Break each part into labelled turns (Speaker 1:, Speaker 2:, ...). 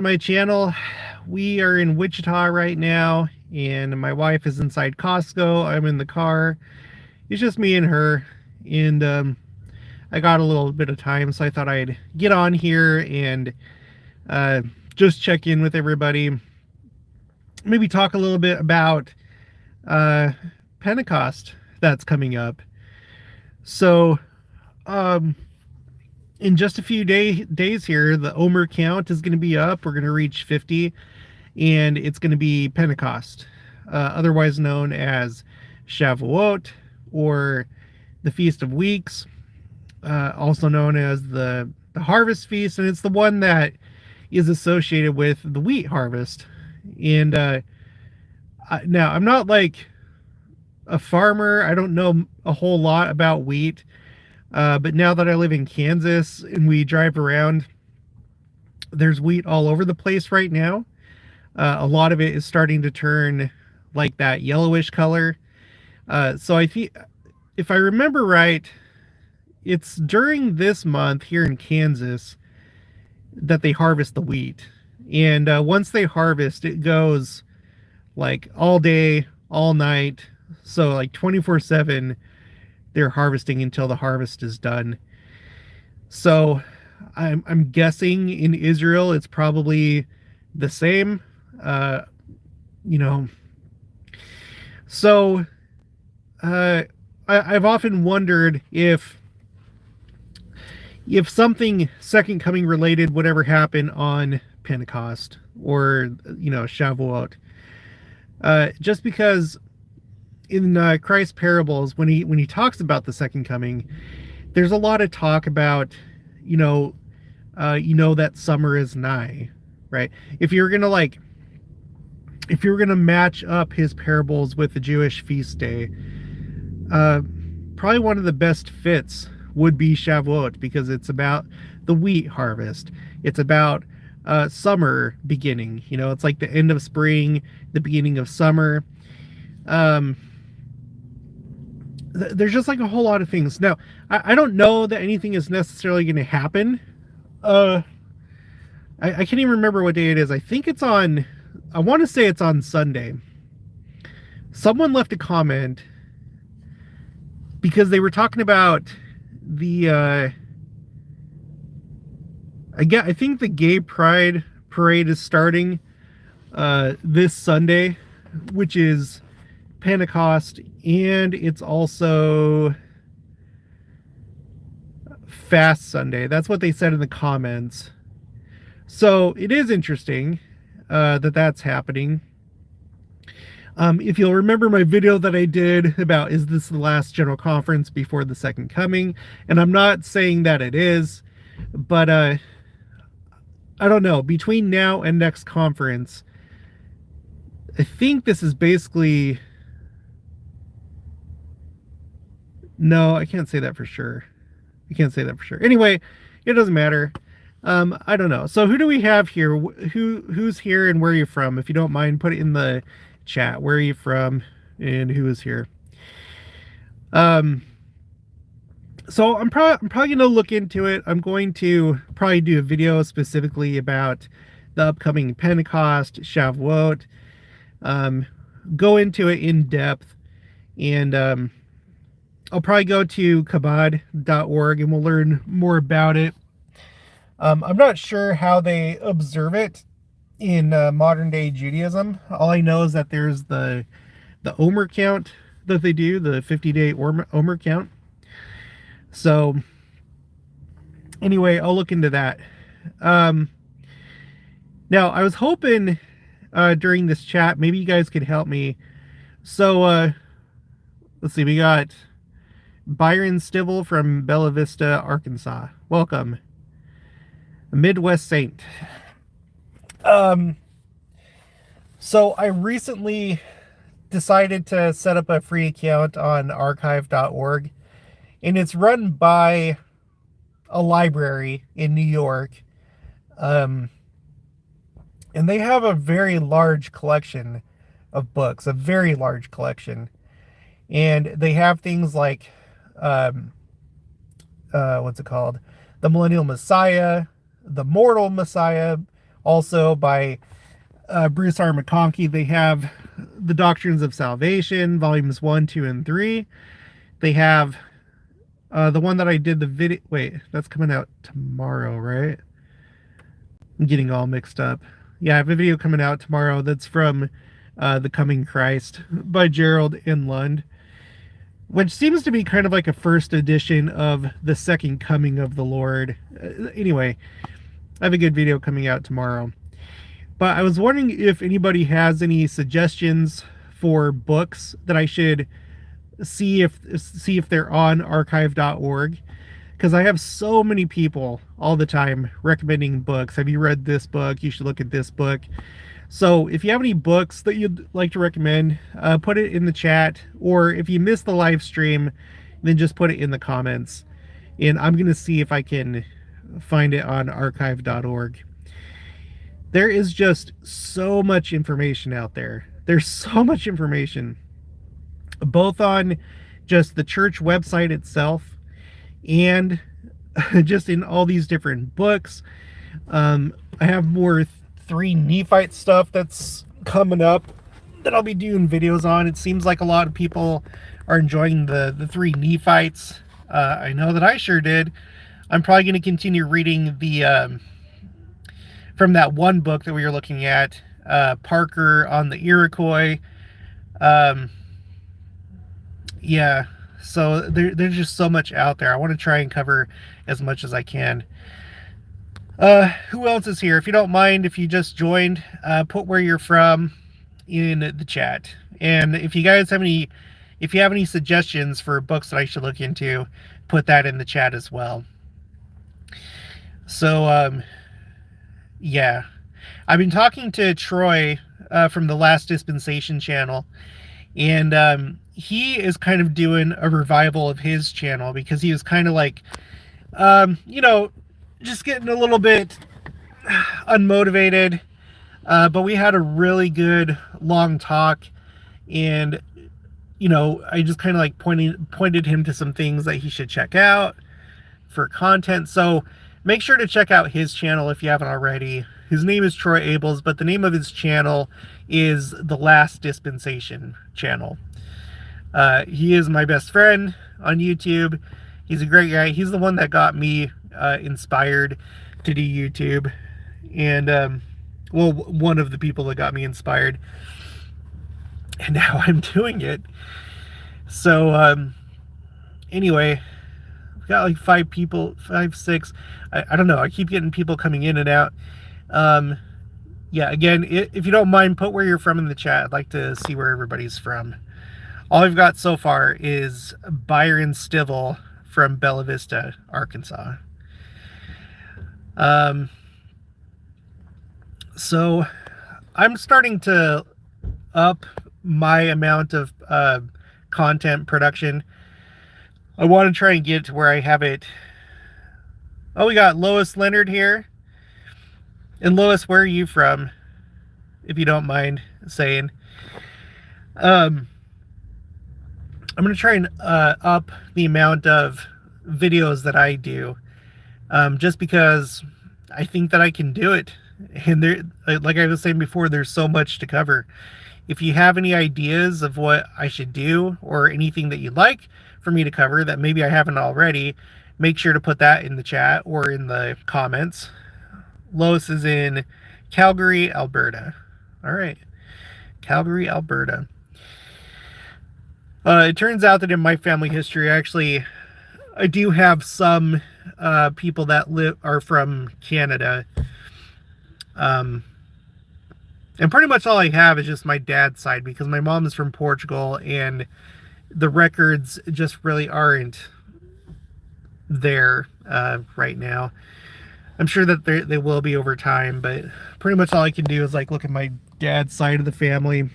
Speaker 1: My channel. We are in Wichita right now, and my wife is inside Costco. I'm in the car. It's just me and her, and I got a little bit of time, so I thought I'd get on here and uh, just check in with everybody. Maybe talk a little bit about uh, Pentecost that's coming up. So, um, in just a few days here, the Omer count is going to be up. We're going to reach 50, and it's going to be Pentecost, otherwise known as Shavuot, or the Feast of Weeks, also known as the Harvest Feast, and it's the one that is associated with the wheat harvest. And now, I'm not like a farmer. I don't know a whole lot about wheat. But now that I live in Kansas and we drive around, there's wheat all over the place right now. A lot of it is starting to turn like that yellowish color. So I think, if I remember right, it's during this month here in Kansas that they harvest the wheat. And once they harvest, it goes like all day, all night. So like 24/7, they're harvesting until the harvest is done. So I'm guessing in Israel it's probably the same. Uh, you know, so I've often wondered if something second coming related would ever happen on Pentecost, or Shavuot. Just because in Christ's parables, when he talks about the second coming, there's a lot of talk about that summer is nigh, right? If you're gonna match up his parables with the Jewish feast day, probably one of the best fits would be Shavuot, because it's about the wheat harvest. It's about summer beginning. It's like the end of spring, the beginning of summer. There's just like a whole lot of things. Now, I don't know that anything is necessarily going to happen. I can't even remember what day it is. I think it's on, I want to say it's on Sunday. Someone left a comment because they were talking about the, I think the Gay Pride Parade is starting this Sunday, which is Pentecost, and it's also Fast Sunday. That's what they said in the comments. So it is interesting that that's happening. If you'll remember my video that I did about, is this the last general conference before the second coming? And I'm not saying that it is, but I don't know. Between now and next conference, I think this is basically... No, I can't say that for sure. I can't say that for sure. Anyway, it doesn't matter. I don't know. So who do we have here? Who's here and where are you from? If you don't mind, put it in the chat. Where are you from and who is here? So I'm probably going to look into it. I'm going to probably do a video specifically about the upcoming Pentecost, Shavuot. Go into it in depth, and I'll probably go to Chabad.org and we'll learn more about it. I'm not sure how they observe it in modern day Judaism. All I know is that there's the Omer count that they do, the 50-day Omer count. So anyway, I'll look into that. Now, I was hoping during this chat, maybe you guys could help me. So let's see, we got Byron Stivell from Bella Vista, Arkansas. Welcome. A Midwest Saint. So I recently decided to set up a free account on archive.org, and it's run by a library in New York. And they have a very large collection of books, a very large collection. And they have things like what's it called? The Millennial Messiah, the Mortal Messiah, Also by Bruce R. McConkie. They have The Doctrines of Salvation, volumes 1, 2, and 3. They have the one that I did the video. Wait, that's coming out tomorrow, right? I'm getting all mixed up. Yeah, I have a video coming out tomorrow that's from The Coming Christ by Gerald N. Lund, which seems to be kind of like a first edition of The Second Coming of the Lord. Anyway, I have a good video coming out tomorrow. But I was wondering if anybody has any suggestions for books that I should see if they're on archive.org, because I have so many people all the time recommending books. Have you read this book? You should look at this book. So if you have any books that you'd like to recommend, put it in the chat, or if you missed the live stream, then just put it in the comments, and I'm going to see if I can find it on archive.org. There is just so much information out there. There's so much information, both on just the church website itself and just in all these different books. I have more 3 Nephite stuff that's coming up that I'll be doing videos on. It seems like a lot of people are enjoying the 3 Nephites. I know that I sure did. I'm probably going to continue reading the from that one book that we were looking at, Parker on the Iroquois. Yeah, so there's just so much out there. I want to try and cover as much as I can. Who else is here? If you don't mind, if you just joined, put where you're from in the chat. And if you guys have any suggestions for books that I should look into, put that in the chat as well. So, yeah, I've been talking to Troy from the Last Dispensation channel, and he is kind of doing a revival of his channel because he was kind of like, just getting a little bit unmotivated. But we had a really good long talk, and I just kind of like pointed him to some things that he should check out for content. So make sure to check out his channel if you haven't already. His name is Troy Abels, but the name of his channel is the Last Dispensation channel. He is my best friend on YouTube. He's a great guy. He's the one that got me inspired to do YouTube, and one of the people that got me inspired, and now I'm doing it. So anyway, we've got like 5, 6. I don't know. I keep getting people coming in and out. Yeah, again, if you don't mind, put where you're from in the chat. I'd like to see where everybody's from. All I've got so far is Byron Stivell from Bella Vista, Arkansas. So I'm starting to up my amount of content production. I want to try and get to where I have it. Oh, we got Lois Leonard here. And Lois, where are you from? If you don't mind saying. I'm going to try and up the amount of videos that I do, just because I think that I can do it. And there, like I was saying before, there's so much to cover. If you have any ideas of what I should do or anything that you'd like for me to cover that maybe I haven't already, make sure to put that in the chat or in the comments. Lois is in Calgary, Alberta. All right, Calgary, Alberta. It turns out that in my family history, actually, I do have some people that are from Canada. And pretty much all I have is just my dad's side, because my mom is from Portugal, and the records just really aren't there right now. I'm sure that they will be over time, but pretty much all I can do is like look at my dad's side of the family.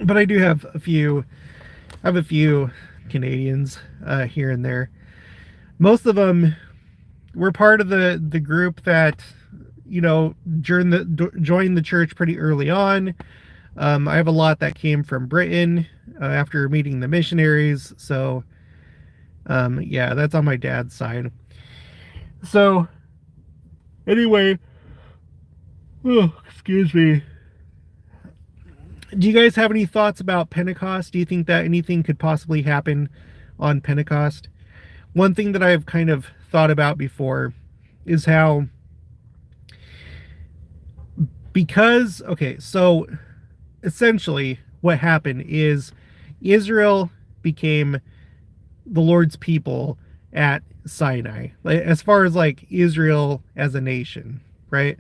Speaker 1: But I do have a few Canadians here and there. Most of them were part of the group that joined the church pretty early on. I have a lot that came from Britain after meeting the missionaries. So yeah, that's on my dad's side. So anyway, Oh, excuse me. Do you guys have any thoughts about Pentecost? Do you think that anything could possibly happen on Pentecost? One thing that I've kind of thought about before is how, because, okay, so essentially what happened is Israel became the Lord's people at Sinai, as far as like Israel as a nation, right?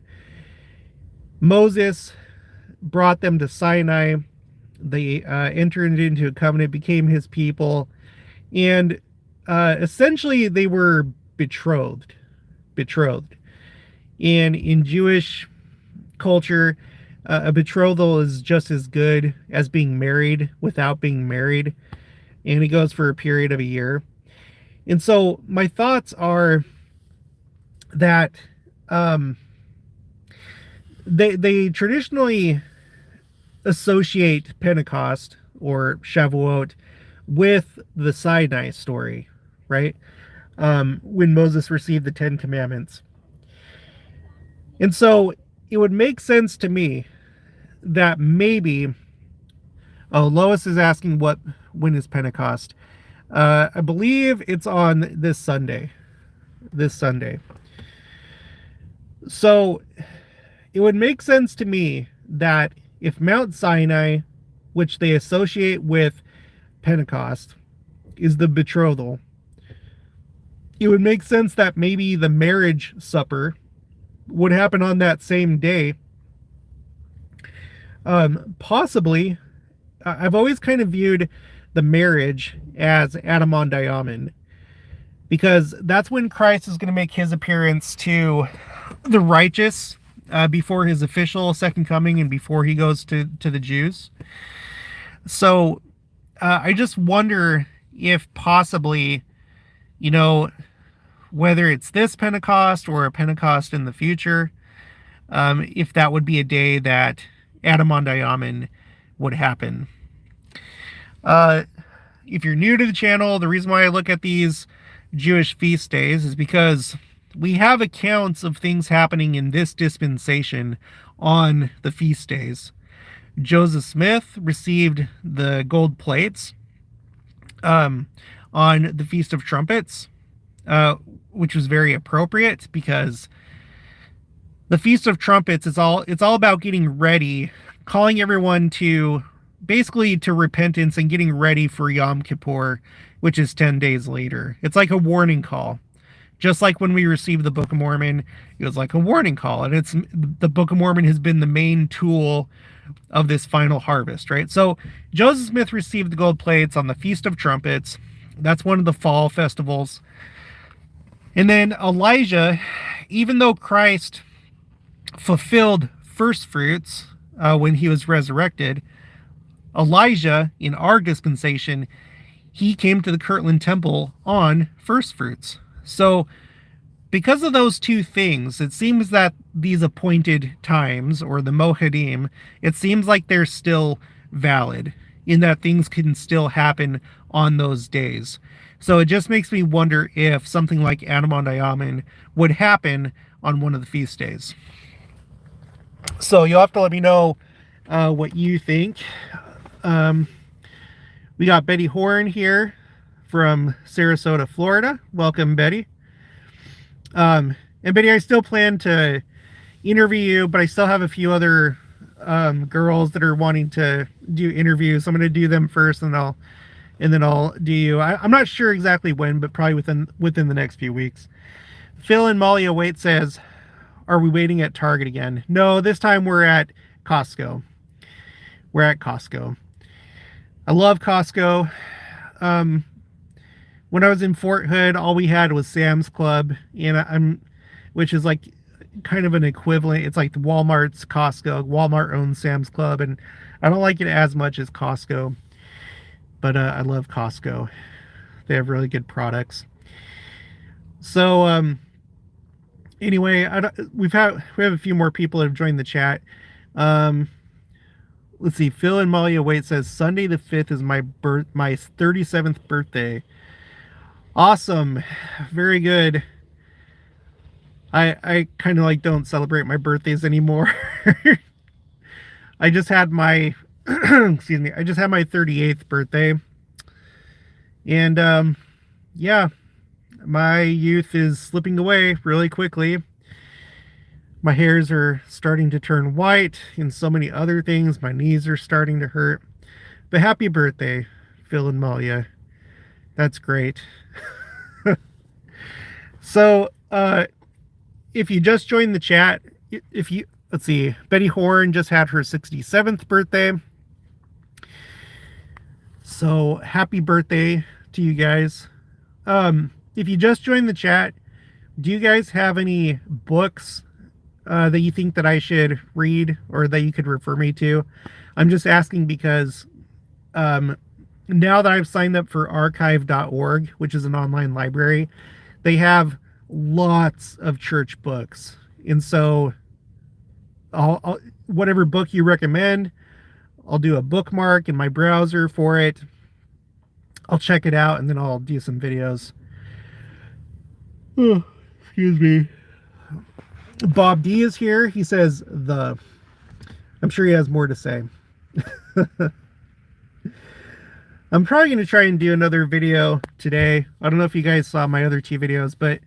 Speaker 1: Moses brought them to Sinai. They entered into a covenant, became his people, and essentially they were betrothed. Betrothed. And in Jewish culture, a betrothal is just as good as being married without being married, and it goes for a period of a year. And so my thoughts are that um, they traditionally associate Pentecost or Shavuot with the Sinai story, right? When Moses received the Ten Commandments. And so it would make sense to me that maybe, oh, Lois is asking when is Pentecost? I believe it's on this Sunday. This Sunday. So it would make sense to me that if Mount Sinai, which they associate with Pentecost, is the betrothal, it would make sense that maybe the marriage supper would happen on that same day. Possibly, I've always kind of viewed the marriage as Adamon Diamond, because that's when Christ is going to make his appearance to the righteous before his official second coming and before he goes to the Jews. So I just wonder if possibly, you know, whether it's this Pentecost or a Pentecost in the future, if that would be a day that Adamon Diamond would happen. If you're new to the channel, the reason why I look at these Jewish feast days is because we have accounts of things happening in this dispensation on the feast days. Joseph Smith received the gold plates on the Feast of Trumpets, which was very appropriate because the Feast of Trumpets is it's all about getting ready, calling everyone to basically to repentance and getting ready for Yom Kippur, which is 10 days later. It's like a warning call. Just like when we received the Book of Mormon, it was like a warning call. And it's the Book of Mormon has been the main tool of this final harvest, right? So Joseph Smith received the gold plates on the Feast of Trumpets. That's one of the fall festivals. And then Elijah, even though Christ fulfilled first fruits when he was resurrected, Elijah, in our dispensation, he came to the Kirtland Temple on first fruits. So because of those two things, it seems that these appointed times, or the Mohadim, it seems like they're still valid, in that things can still happen on those days. So it just makes me wonder if something like Adamon Diamond would happen on one of the feast days. So you'll have to let me know what you think. We got Betty Horn here from Sarasota, Florida. Welcome, Betty. And Betty, I still plan to interview you, but I still have a few other girls that are wanting to do interviews. So I'm going to do them first, and then I'll do you. I'm not sure exactly when, but probably within the next few weeks. Phil and Molly Await says, "Are we waiting at Target again?" No, this time we're at Costco. We're at Costco. I love Costco. When I was in Fort Hood, all we had was Sam's Club, and which is like kind of an equivalent. It's like the Walmart's Costco. Walmart owns Sam's Club, and I don't like it as much as Costco, but I love Costco. They have really good products. So anyway, we have a few more people that have joined the chat. Let's see. Phil and Molly Await says Sunday the 5th is my 37th birthday. Awesome. Very good. I kind of like don't celebrate my birthdays anymore. I just had my excuse me, I just had my 38th birthday. And yeah, my youth is slipping away really quickly. My hairs are starting to turn white and so many other things. My knees are starting to hurt. But happy birthday, Phil and Malia. That's great. So, if you just joined the chat, if you let's see, Betty Horn just had her 67th birthday. So happy birthday to you guys. If you just joined the chat, do you guys have any books that you think that I should read or that you could refer me to? I'm just asking because now that I've signed up for archive.org, which is an online library, they have lots of church books. And so whatever book you recommend, I'll do a bookmark in my browser for it. I'll check it out and then I'll do some videos. Oh, excuse me. Bob D is here. He says I'm sure he has more to say. I'm probably going to try and do another video today. I don't know if you guys saw my other 2 videos, but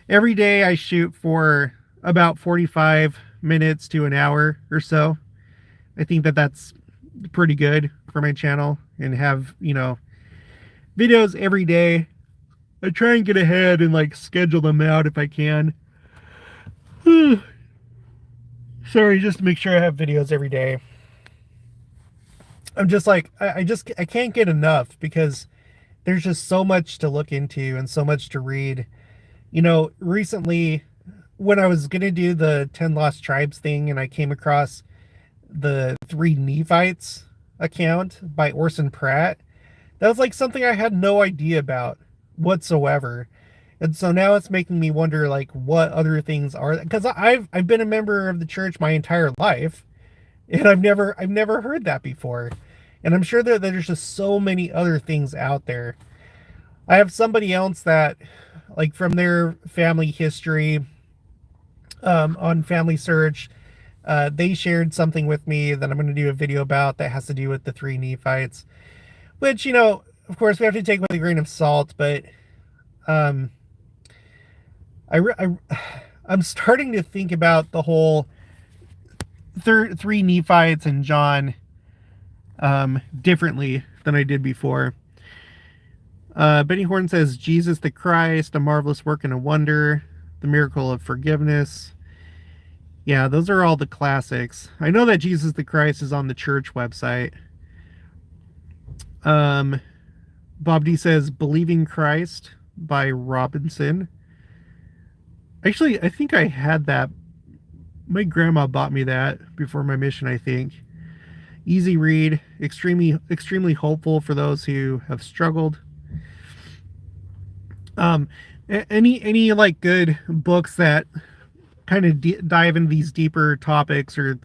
Speaker 1: every day I shoot for about 45 minutes to an hour or so. I think that that's pretty good for my channel, and have, videos every day. I try and get ahead and like schedule them out if I can. Sorry, just to make sure I have videos every day. I'm just like, I can't get enough because there's just so much to look into and so much to read. Recently when I was going to do the 10 Lost Tribes thing and I came across the 3 Nephites account by Orson Pratt, that was like something I had no idea about whatsoever. And so now it's making me wonder like what other things are, because I've been a member of the church my entire life and I've never heard that before. And I'm sure that there's just so many other things out there. I have somebody else that, like, from their family history, on Family Search, they shared something with me that I'm going to do a video about that has to do with the 3 Nephites, which, of course we have to take with a grain of salt, but I'm starting to think about the whole 3 Nephites and John differently than I did before. Benny Horn says Jesus the Christ, a marvelous work and a wonder, the miracle of forgiveness. Yeah, those are all the classics. I know that Jesus the Christ is on the church website. Bob D says Believing Christ by Robinson. Actually, I think I had that. My grandma bought me that before my mission, I think. Easy read, extremely hopeful for those who have struggled. Any like good books that kind of dive into these deeper topics or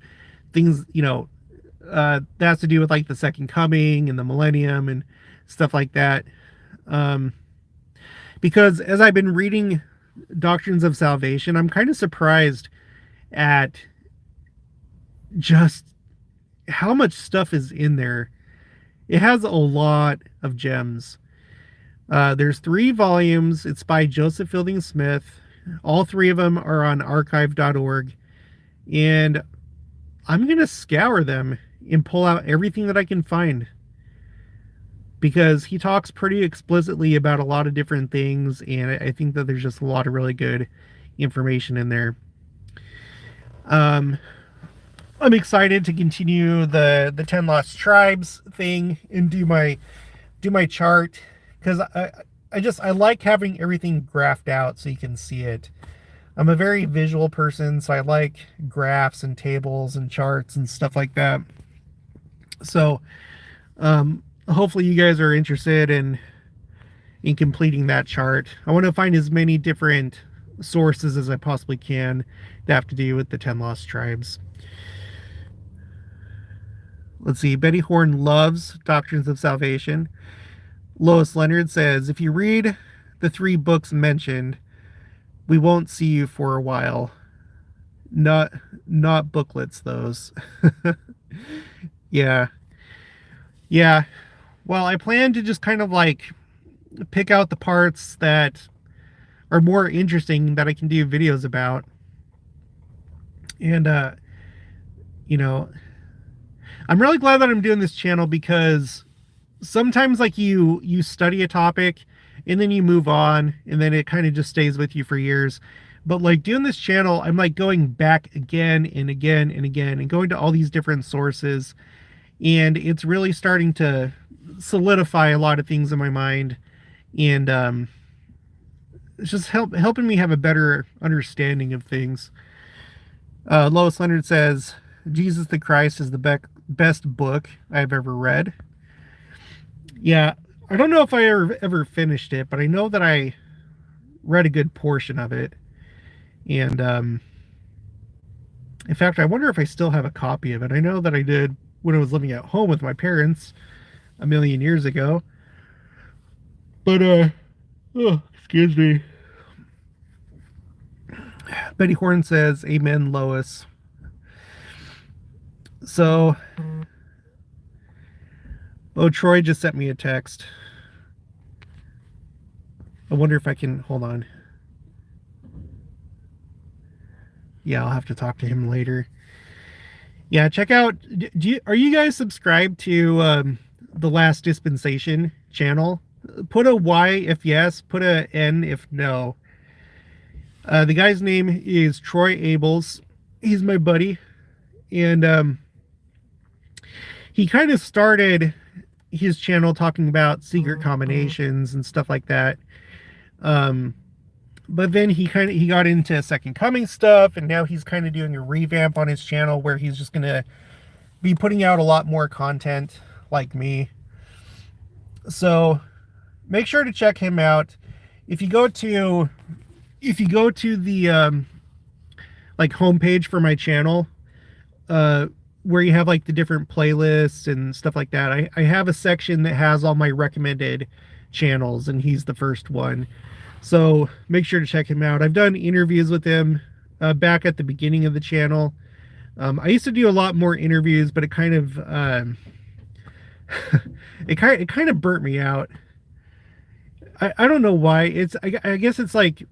Speaker 1: things, that has to do with like the second coming and the millennium and stuff like that. Because as I've been reading Doctrines of Salvation, I'm kind of surprised at just how much stuff is in there. It has a lot of gems. There's 3 volumes. It's by Joseph Fielding Smith. All 3 of them are on archive.org. And I'm going to scour them and pull out everything that I can find, because he talks pretty explicitly about a lot of different things, and I think that there's just a lot of really good information in there. I'm excited to continue the 10 Lost Tribes thing and do my chart, because I like having everything graphed out so you can see it. I'm a very visual person, so I like graphs and tables and charts and stuff like that. So hopefully you guys are interested in completing that chart. I want to find as many different sources as I possibly can that have to do with the 10 Lost Tribes. Let's see. Betty Horn loves Doctrines of Salvation. Lois Leonard says, if you read the 3 books mentioned, We won't see you for a while. Not not booklets, those. Yeah. Yeah. Well, I plan to just kind of like pick out the parts that are more interesting that I can do videos about. And you know, I'm really glad that I'm doing this channel because sometimes like you study a topic and then you move on and then it kind of just stays with you for years. But like doing this channel, I'm like going back again and again and again and going to all these different sources, and it's really starting to solidify a lot of things in my mind. And it's just helping me have a better understanding of things. Lois Leonard says Jesus the Christ is the best book I've ever read. Yeah, I don't know if I ever finished it, but I know that I read a good portion of it. And in fact, I wonder if I still have a copy of it. I know that I did when I was living at home with my parents a million years ago. But oh, excuse me. Betty Horn says, "Amen, Lois." So, oh, Troy just sent me a text. I wonder if I can hold on. Yeah, I'll have to talk to him later. Yeah, check out. Are you guys subscribed to the Last Dispensation channel? Put a Y if yes. Put a N if no. The guy's name is Troy Abels. He's my buddy, and he kind of started his channel talking about secret combinations and stuff like that. But then he got into Second Coming stuff, and now he's kind of doing a revamp on his channel where he's just gonna be putting out a lot more content like me. So make sure to check him out. If you go to the like homepage for my channel, where you have like the different playlists and stuff like that, I have a section that has all my recommended channels, and he's the first one. So make sure to check him out. I've done interviews with him back at the beginning of the channel. I used to do a lot more interviews, but it kind of it kind of burnt me out. I don't know why. I guess it's like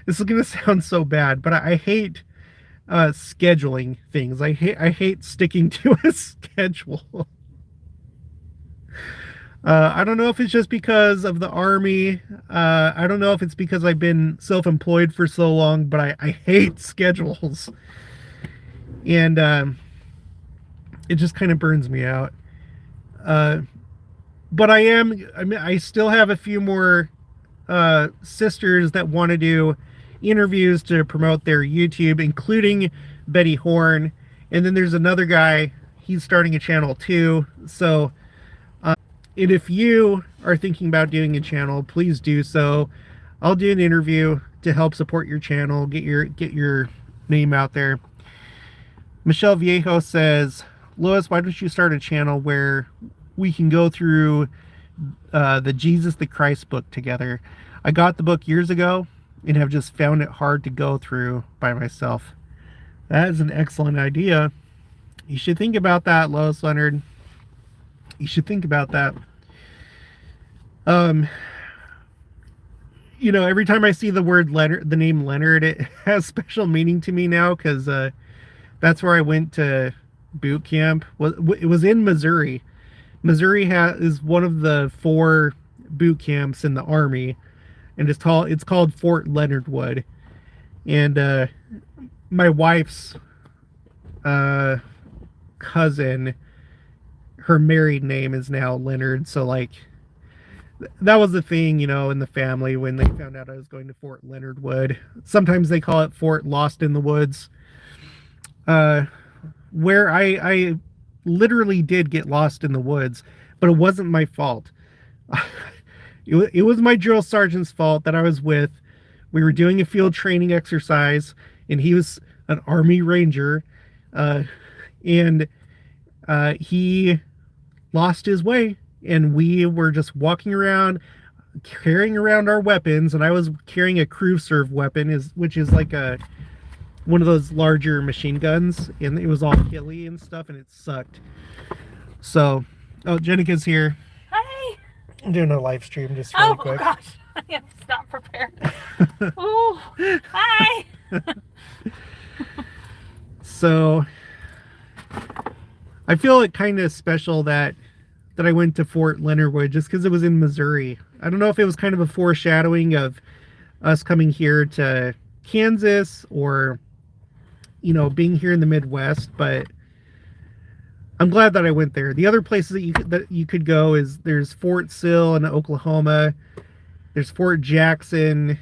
Speaker 1: this is gonna sound so bad, but I hate scheduling things. I hate sticking to a schedule. I don't know if it's just because of the army. I don't know if it's because I've been self-employed for so long, but I hate schedules. And it just kind of burns me out. But I still have a few more sisters that want to do interviews to promote their YouTube, including Betty Horn. And then there's another guy, he's starting a channel too. So and if you are thinking about doing a channel, please do so. I'll do an interview to help support your channel, get your name out there. Michelle Viejo says, "Lois, why don't you start a channel where we can go through the Jesus the Christ book together? I got the book years ago and have just found it hard to go through by myself." That is an excellent idea. You should think about that, Lois Leonard. You should think about that. You know, every time I see the word Leonard, the name Leonard, it has special meaning to me now, because that's where I went to boot camp. It was in Missouri. Missouri is one of the 4 boot camps in the Army, and it's called Fort Leonard Wood. And my wife's cousin, her married name is now Leonard, so like that was the thing, you know, in the family when they found out I was going to Fort Leonard Wood. Sometimes they call it Fort Lost in the Woods, where I literally did get lost in the woods, but it wasn't my fault. It was my drill sergeant's fault that I was with. We were doing a field training exercise, and he was an Army Ranger, and he lost his way, and we were just walking around. carrying around our weapons, and I was carrying a crew serve weapon, which is like one of those larger machine guns, and it was all hilly and stuff, and it sucked. So, oh, Jenica's here.
Speaker 2: Hi.
Speaker 1: I'm doing a live stream just really quick.
Speaker 2: Oh gosh, I am not prepared. Oh, hi.
Speaker 1: So, I feel it kind of special that I went to Fort Leonard Wood just because it was in Missouri. I don't know if it was kind of a foreshadowing of us coming here to Kansas or, you know, being here in the Midwest, but I'm glad that I went there. The other places that you could go is there's Fort Sill in Oklahoma. There's Fort Jackson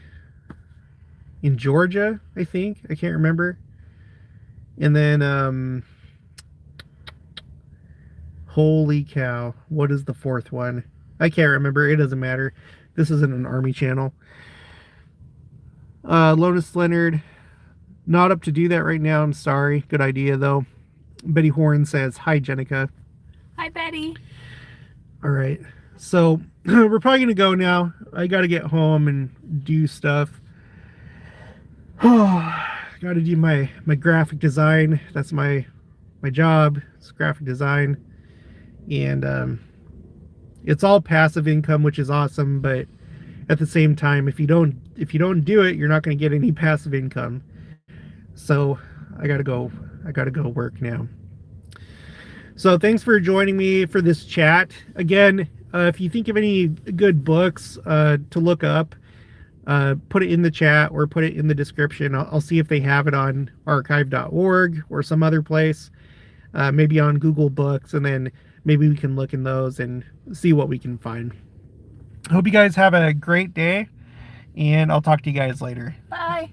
Speaker 1: in Georgia, I think. I can't remember. And then holy cow, what is the fourth one? I can't remember. It doesn't matter. This isn't an Army channel. Lotus Leonard, not up to do that right now. I'm sorry. Good idea though. Betty Horn says, hi, Jenica.
Speaker 2: Hi, Betty.
Speaker 1: All right. So we're probably going to go now. I got to get home and do stuff. Oh, got to do my graphic design. That's my job. It's graphic design. And it's all passive income, which is awesome. But at the same time, if you don't do it, you're not going to get any passive income. So I got to go work now. So thanks for joining me for this chat. Again, if you think of any good books to look up, put it in the chat or put it in the description. I'll see if they have it on archive.org or some other place, maybe on Google Books, and then maybe we can look in those and see what we can find. I hope you guys have a great day, and I'll talk to you guys later.
Speaker 2: Bye.